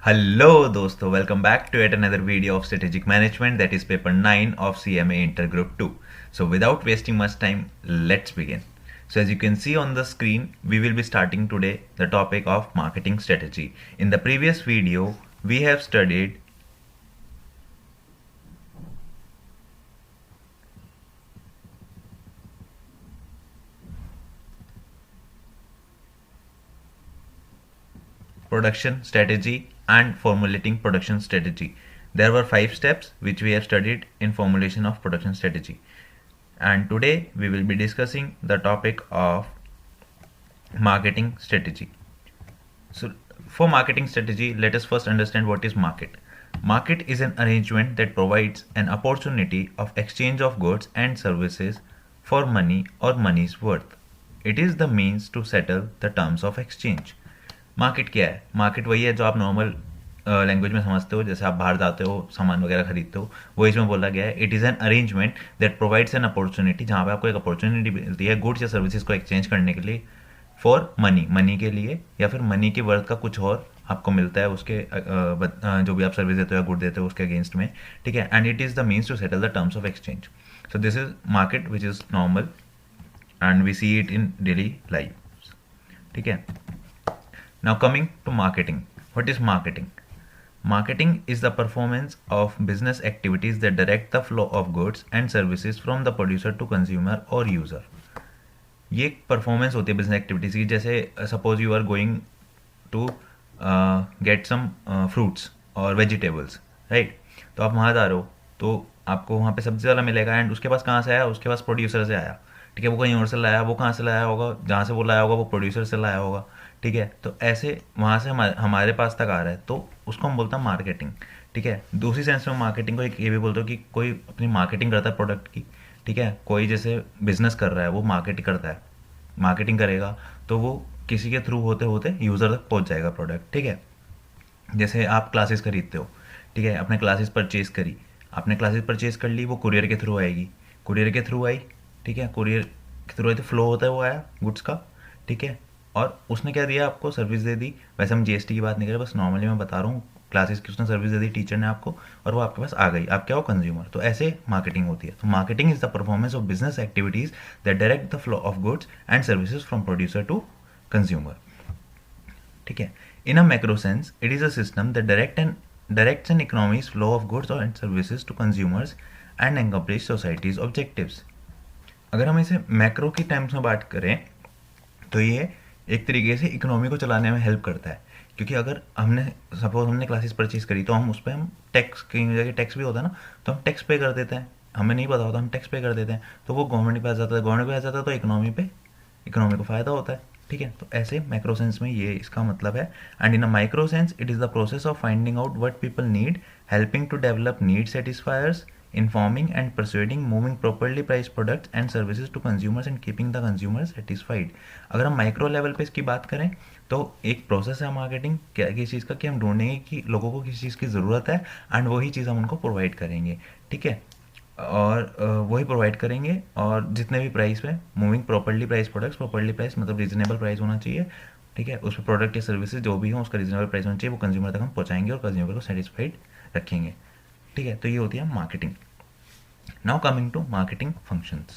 Hello दोस्तों, welcome back to yet another video of strategic management, that is paper 9 of CMA Intergroup 2. So without wasting much time, let's begin. So as you can see on the screen, we will be starting today the topic of marketing strategy. In the previous video, we have studied production strategy and formulating production strategy. There were 5 steps which we have studied in formulation of production strategy. And today we will be discussing the topic of marketing strategy. So for marketing strategy, let us first understand what is market. Market is an arrangement that provides an opportunity of exchange of goods and services for money or money's worth. It is the means to settle the terms of exchange. Market क्या है? Market वही है जो आप normal language में समझते हो, जैसे आप बाहर जाते हो सामान वगैरह खरीदते हो, वो इसमें बोला गया है. It is an arrangement that provides an opportunity, जहाँ पे आपको एक अपॉर्चुनिटी मिलती है गुड्स या सर्विसेज को एक्सचेंज करने के लिए फॉर मनी, मनी के लिए, या फिर मनी की वर्थ का कुछ और आपको मिलता है उसके जो भी आप सर्विस देते हो या गुड देते हो उसके अगेंस्ट में. ठीक है. And it is the means to settle the terms of exchange. So this is market which is normal and we see it in daily life. ठीक है. Now coming to marketing. What is marketing? Marketing is the performance of business activities that direct the flow of goods and services from the producer to consumer or user. ये एक performance होती है business activities की. जैसे suppose you are going to get some fruits और vegetables, right. तो आप वहाँ जा रहे हो तो आपको वहाँ पे सब्जी वाला मिलेगा, एंड उसके पास कहाँ से आया? उसके पास प्रोड्यूसर से आया. ठीक है. वो कहीं और से लाया, वो कहाँ से लाया होगा? जहाँ से वो लाया होगा वो प्रोड्यूसर से लाया होगा. ठीक है. तो ऐसे वहाँ से हमारे पास तक आ रहा है, तो उसको हम बोलते हैं मार्केटिंग. ठीक है. दूसरी सेंस में मार्केटिंग को एक ये भी बोलते हो कि कोई अपनी मार्केटिंग करता है प्रोडक्ट की. ठीक है. कोई जैसे बिजनेस कर रहा है, वो मार्केटिंग करता है, मार्केटिंग करेगा तो वो किसी के थ्रू होते होते यूज़र तक पहुँच जाएगा प्रोडक्ट. ठीक है. जैसे आप क्लासेस खरीदते हो. ठीक है. आपने क्लासेस परचेज करी, आपने क्लासेस परचेज कर ली, वो कुरियर के थ्रू आएगी, कुरियर के थ्रू आई. ठीक है. कुरियर के थ्रू आई तो फ्लो होता है, वो आया गुड्स का. ठीक है. और उसने क्या दिया? आपको सर्विस दे दी. वैसे हम जीएसटी की बात नहीं कर रहे, बस नॉर्मली मैं बता रहा हूँ. क्लासेस की उसने सर्विस दे दी टीचर ने आपको, और वो आपके पास आ गई. आप क्या हो? कंज्यूमर. तो ऐसे मार्केटिंग होती है. तो marketing is the performance of business activities that direct the flow of goods and services from producer to consumer. ठीक है. In a macro sense, it is a system that directs an economy's flow of goods and services to consumers and accomplish society's objectives. अगर हम इसे macro की terms में बात करें तो ये एक तरीके से इकोनॉमी को चलाने में हेल्प करता है. क्योंकि अगर हमने सपोज हमने क्लासेस परचेज करी तो हम उस पर हम टैक्स, कहीं जगह टैक्स भी होता है ना, तो हम टैक्स पे कर देते हैं. हमें नहीं पता होता, हम टैक्स पे कर देते हैं, तो वो गवर्नमेंट के पास जाता है. गवर्नमेंट के पास जाता है तो इकोनॉमी को फ़ायदा होता है. ठीक है. तो ऐसे मैक्रो सेंस में ये इसका मतलब है. And in a micro sense, it is the process of finding out what people need, helping to develop need satisfiers, informing and persuading, moving properly priced products and services to consumers and keeping the consumer satisfied. अगर हम micro level पे इसकी बात करें तो एक process है marketing क्या किस चीज़ का, कि हम ढूंढेंगे कि लोगों को किस चीज़ की ज़रूरत है, एंड वही चीज़ हम उनको प्रोवाइड करेंगे. ठीक है. और वही प्रोवाइड करेंगे, और जितने भी प्राइस पे, moving properly price products, properly price मतलब रीजनेबल प्राइस होना चाहिए. ठीक है. उस पर प्रोडक्ट या सर्विसेज जो भी हो उसका रीजनेबल प्राइस होना चाहिए, वो कंज्यूमर तक हम पहुँचाएंगे और कंज्यूमर को सेटिस्फाइड रखेंगे. ठीक है. तो ये होती है marketing. Now coming to marketing functions.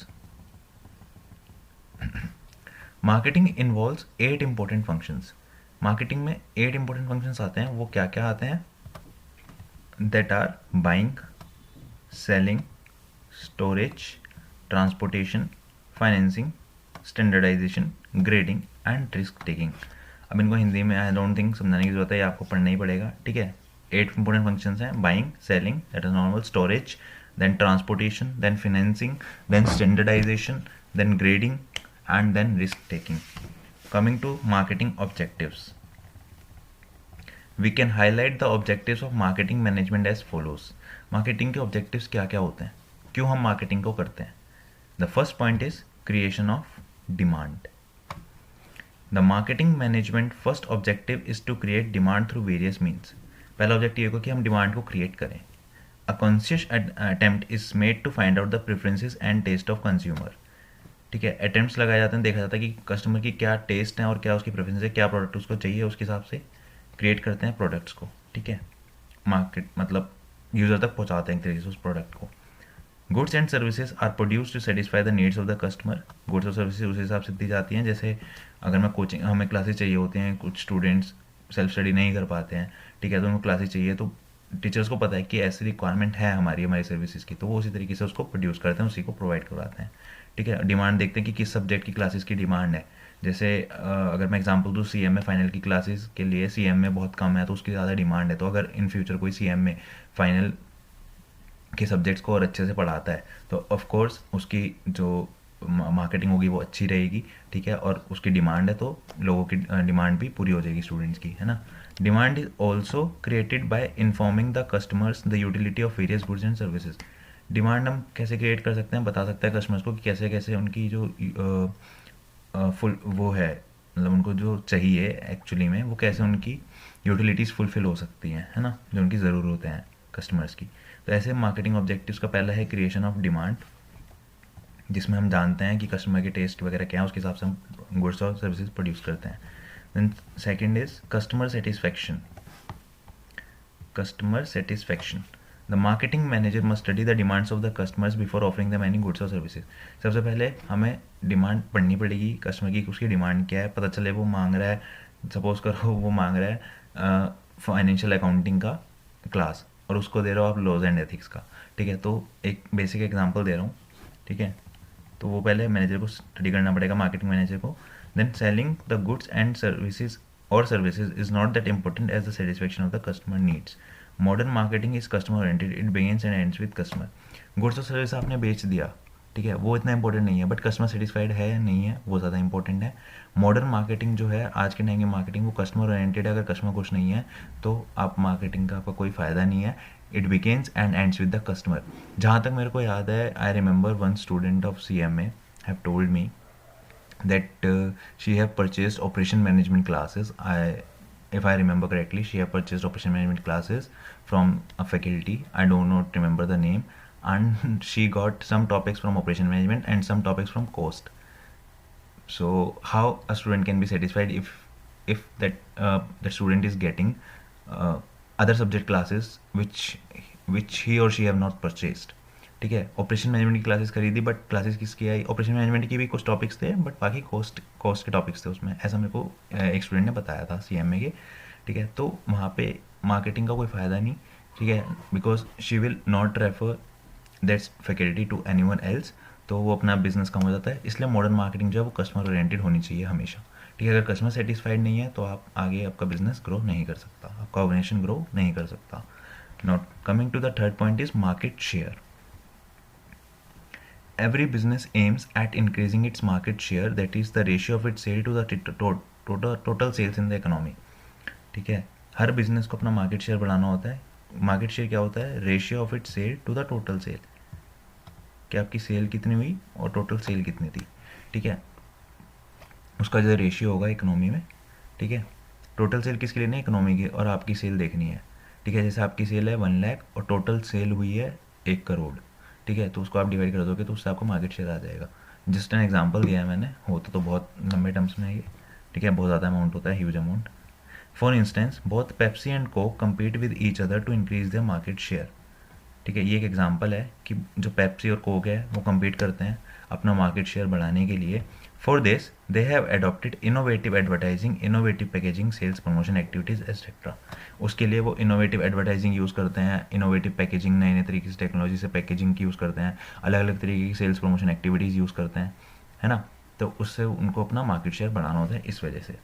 Marketing involves 8 important functions. Marketing में 8 important functions आते हैं. वो क्या क्या आते हैं? That are buying, selling, storage, transportation, financing, standardization, grading and risk taking. अब इनको हिंदी में आई डोंट थिंक समझाने की जरूरत है, आपको पढ़ना ही पड़ेगा. ठीक है. 8 important functions हैं. Buying, selling, that is normal, storage, then transportation, then financing, then standardization, then grading and then risk taking. Coming to marketing objectives, we can highlight the objectives of marketing management as follows. Marketing के objectives क्या क्या होते हैं, क्यों हम marketing को करते हैं? The first point is creation of demand. The marketing management first objective is to create demand through various means. पहला ऑब्जेक्टिव है कि हम डिमांड को क्रिएट करें. A conscious attempt is made to find out the preferences and taste of consumer. ठीक है. Attempts लगाए जाते हैं, देखा जाता है कि कस्टमर की क्या टेस्ट है और क्या उसकी प्रेफरेंस है, क्या प्रोडक्ट उसको चाहिए, उसके हिसाब से क्रिएट करते हैं प्रोडक्ट्स को. ठीक ठीक है, मार्केट मतलब यूज़र तक पहुंचाते हैं एक तरीके से उस प्रोडक्ट को। Goods and services are produce to satisfy the needs of the customer. Goods और सर्विसेज उस हिसाब से दी जाती हैं, जैसे अगर मैं कोचिंग, हमें क्लासेस चाहिए होती हैं, कुछ स्टूडेंट्स सेल्फ स्टडी नहीं कर पाते हैं, ठीक है, तो उनको क्लासेस चाहिए, तो टीचर्स को पता है कि ऐसी रिक्वायरमेंट है हमारी सर्विसेज की, तो वो उसी तरीके से उसको प्रोड्यूस करते हैं, उसी को प्रोवाइड करवाते हैं, ठीक है। डिमांड देखते हैं कि किस सब्जेक्ट की क्लासेस की डिमांड है। जैसे अगर मैं एग्जांपल दूँ, सीएम में फाइनल की क्लासेस के लिए सीएम में बहुत कम है, तो उसकी ज़्यादा डिमांड है, तो अगर इन फ्यूचर कोई सीएम में फाइनल के सब्जेक्ट्स को और अच्छे से पढ़ाता है, तो ऑफ कोर्स उसकी जो मार्केटिंग होगी वो अच्छी रहेगी, ठीक है, और उसकी डिमांड है, तो लोगों की डिमांड भी पूरी हो जाएगी स्टूडेंट्स की, है ना। Demand is also created by informing the customers the utility of various goods and services. Demand हम कैसे क्रिएट कर सकते हैं, बता सकते हैं कस्टमर्स को कि कैसे कैसे उनकी जो फुल वो है, मतलब उनको जो चाहिए एक्चुअली में, वो कैसे उनकी यूटिलिटीज़ फुलफिल हो सकती हैं, है ना, जो उनकी ज़रूरतें हैं कस्टमर्स की। तो ऐसे मार्केटिंग ऑब्जेक्टिव्स का पहला है क्रिएशन ऑफ डिमांड, जिसमें हम जानते हैं कि कस्टमर के टेस्ट वगैरह क्या है, उसके हिसाब से हम गुड्स और सर्विसेज प्रोड्यूस करते हैं। Then second is customer satisfaction. Customer satisfaction, the marketing manager must study the demands of the customers before offering the any goods और सर्विसेज। सबसे पहले हमें डिमांड पढ़नी पड़ेगी कस्टमर की, उसकी डिमांड क्या है, पता चले वो मांग रहा है, सपोज करो वो मांग रहा है फाइनेंशियल अकाउंटिंग का क्लास, और उसको दे रहे हो आप लॉज एंड एथिक्स का, ठीक है। तो एक बेसिक एग्जांपल दे रहा हूँ, ठीक है, तो वो पहले मैनेजर को स्टडी करना पड़ेगा, मार्केटिंग मैनेजर को। Then selling the goods and services और services is not that important as the satisfaction of the customer needs. Modern marketing is customer oriented, it begins and ends with customer. Goods और service आपने बेच दिया, ठीक है, वो इतना important नहीं है, बट कस्टमर सेटिस्फाइड है या नहीं है वो ज़्यादा इंपॉर्टेंट है। मॉडर्न मार्केटिंग जो है, आज के टाइम की मार्केटिंग, वो कस्टमर ओरिएंटेड है। अगर कस्टमर खुश नहीं है तो आप मार्केटिंग का आपका कोई फ़ायदा नहीं है। It begins and ends with the customer. जहाँ तक मेरे को याद है, I remember one student of CMA have told me that she have purchased operation management classes. If I remember correctly, she have purchased operation management classes from a faculty. I do not remember the name, and she got some topics from operation management and some topics from cost. So how a student can be satisfied if that the student is getting uh, other subject classes which he or she have not purchased, ठीक है। Operation management की classes खरीदी, but classes किसकी आई, operation management की भी कुछ topics थे, but बाकी कॉस्ट के टॉपिक्स थे उसमें, ऐसा मेरे को एक स्टूडेंट ने बताया था CMA के, ठीक है। तो वहाँ पे मार्केटिंग का कोई फ़ायदा नहीं, ठीक है, because she will not refer that's faculty to anyone else, तो वो अपना बिजनेस कम हो जाता है। इसलिए मॉडर्न मार्केटिंग जो है वो कस्टमर ओरिएंटेड होनी चाहिए हमेशा, ठीक है। अगर कस्टमर सेटिस्फाइड नहीं है तो आप आगे आपका बिजनेस ग्रो नहीं कर सकता, आपका ऑर्गेनाइजेशन ग्रो नहीं कर सकता। Not coming to the third point is market share. Every business aims at increasing its market share, that is the ratio of its sale to the total sales in the economy, ठीक है। हर business को अपना market share बढ़ाना होता है। Market share क्या होता है, ratio of its sale to the total sale, कि आपकी सेल कितनी हुई और टोटल सेल कितनी थी, ठीक है, उसका जो रेशियो होगा इकोनॉमी में, ठीक है। टोटल सेल किसके लिए नहीं, इकोनॉमी की, और आपकी सेल देखनी है, ठीक है। जैसे आपकी सेल है 1 लाख और टोटल सेल हुई है 1 करोड़, ठीक है, तो उसको आप डिवाइड कर दोगे तो उससे आपको मार्केट शेयर आ जाएगा। जस्ट एन एग्जांपल दिया है मैंने, होता तो बहुत लंबे टर्म्स में ये, ठीक है, बहुत ज़्यादा अमाउंट होता है, huge amount. For instance both Pepsi and Coke compete with each other to increase their market share, ठीक है। ये एक एग्जांपल है कि जो पेप्सी और कोक है वो कम्पीट करते हैं अपना मार्केट शेयर बढ़ाने के लिए। For this they have adopted innovative advertising, innovative packaging, sales promotion activities etcetera. उसके लिए वो इनोवेटिव एडवर्टाइजिंग यूज़ करते हैं, इनोवेटिव पैकेजिंग, नए नए तरीके से टेक्नोलॉजी से पैकेजिंग की यूज़ करते हैं, अलग अलग तरीके की सेल्स प्रमोशन एक्टिविटीज़ यूज़ करते हैं, है ना। तो उससे उनको अपना मार्केट शेयर बढ़ाना होता है इस वजह से।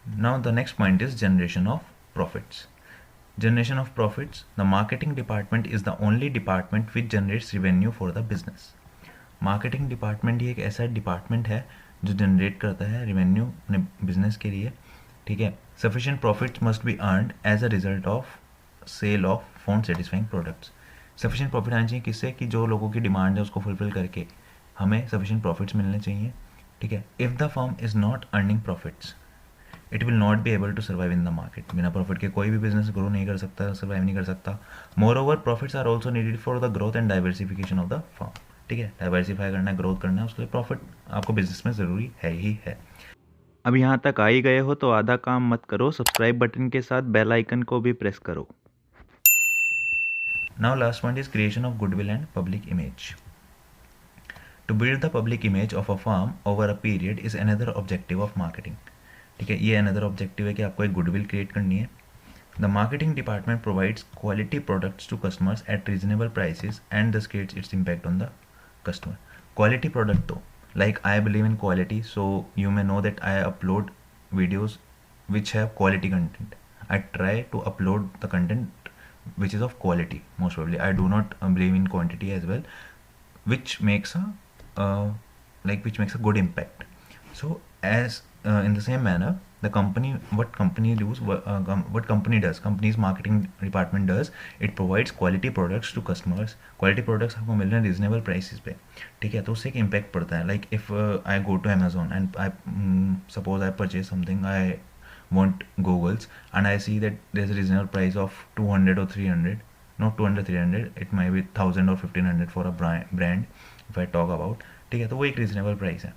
Now the next point is generation of profits. Generation of profits. The marketing department is the only department which generates revenue for the business. Marketing department ही एक ऐसा डिपार्टमेंट है जो जनरेट करता है रेवेन्यू अपने बिजनेस के लिए, ठीक है। Sufficient profits must be earned as a result of sale of phone satisfying products. Sufficient profit आना चाहिए किससे, कि जो लोगों की डिमांड है उसको फुलफिल करके हमें sufficient profits मिलने चाहिए, ठीक है। If the firm is not earning profits, it will not be able to survive in the market. बिना प्रॉफिट के कोई भी बिजनेस ग्रो नहीं कर सकता, सर्वाइव नहीं कर सकता। Moreover profits are also needed for the growth and diversification of the firm, ठीक है। डाइवर्सिफाई करना है, ग्रोथ करना है, उसके लिए प्रॉफिट आपको बिजनेस में ज़रूरी है ही है। अब यहाँ तक आ ही गए हो तो आधा काम मत करो, सब्सक्राइब बटन के साथ बेल आइकन को भी प्रेस करो. Now last point is creation of goodwill and public image. To build the public image of a firm over a period is another objective of marketing. ठीक है, ये another objective है कि आपको एक goodwill create करनी है. The marketing department provides quality products to customers at reasonable prices and thus creates its impact on the customer. Quality product though, like I believe in quality, so you may know that I upload videos which have quality content. I try to upload the content which is of quality. Most probably I do not believe in quantity as well, which makes a which makes a good impact. So as in the same manner, the company, what company does, what company does, company's marketing department does, it provides quality products to customers. Quality products आपको मिल रहे हैं reasonable prices पे, ठीक है, तो उससे एक impact पड़ता है. Like if I go to Amazon and I suppose I purchase something, I want goggles, and I see that there's a reasonable price of 200 or 300, not 200 300, it might be 1000 or 1500 for a brand if I talk about, ठीक है, तो वो एक reasonable price है.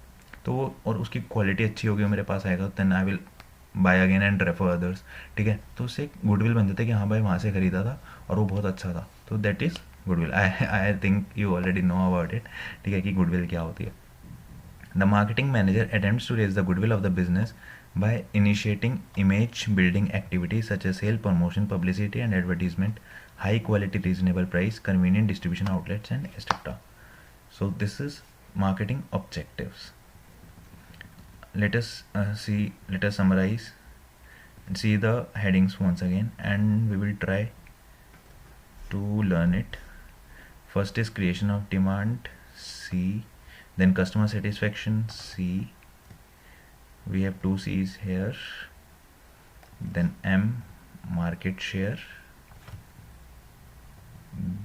तो वो और उसकी क्वालिटी अच्छी होगी, मेरे पास आएगा, then I will buy again and refer others. ठीक है, तो उससे एक गुडविल बन जाता है कि हाँ भाई वहाँ से ख़रीदा था और वो बहुत अच्छा था. तो that is goodwill. I think you already know about it. ठीक है, कि गुडविल क्या होती है. The marketing manager attempts to raise the goodwill of the business by initiating image building activities such as sale, promotion, publicity and advertisement, high quality, reasonable price, convenient distribution outlets and etc. So this is marketing objectives. Let us summarize and see the headings once again, and we will try to learn it. First is creation of demand, C. Then customer satisfaction, C. We have 2 C's here. Then M, market share.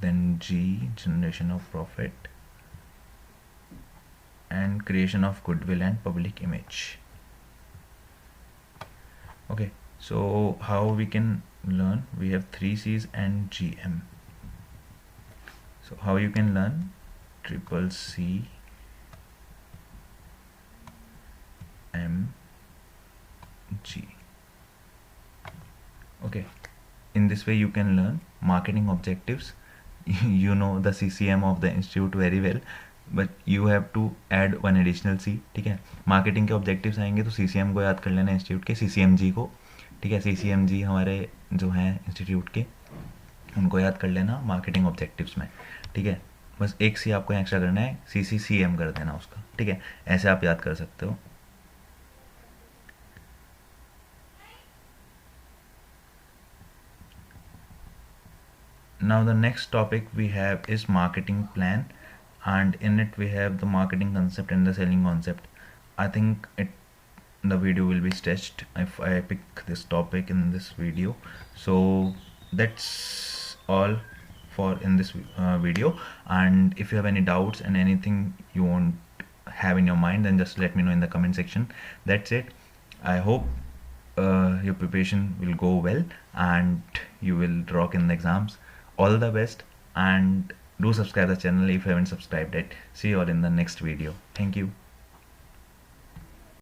Then G, generation of profit. And creation of goodwill and public image. Okay, so how we can learn? We have 3 C's and GM. So how you can learn? Triple C, M, G. Okay, in this way you can learn marketing objectives. You know the CCM of the institute very well, but you have to add one additional C. ठीक है, marketing के objectives आएंगे तो CCM को याद कर लेना, institute के CCMG को. ठीक है, CCMG हमारे जो हैं इंस्टीट्यूट के, उनको याद कर लेना मार्केटिंग ऑब्जेक्टिव्स में. ठीक है, बस एक C आपको एक्स्ट्रा करना है, CCCM कर देना उसका. ठीक है, ऐसे आप याद कर सकते हो. Now the next topic we have is marketing plan, and in it we have the marketing concept and the selling concept. I think the video will be stretched if I pick this topic in this video. So that's all for in this video, and if you have any doubts and anything you want have in your mind, then just let me know in the comment section. That's it. I hope your preparation will go well and you will rock in the exams. All the best, and do subscribe the channel if you haven't subscribed yet. See you all in the next video. Thank you.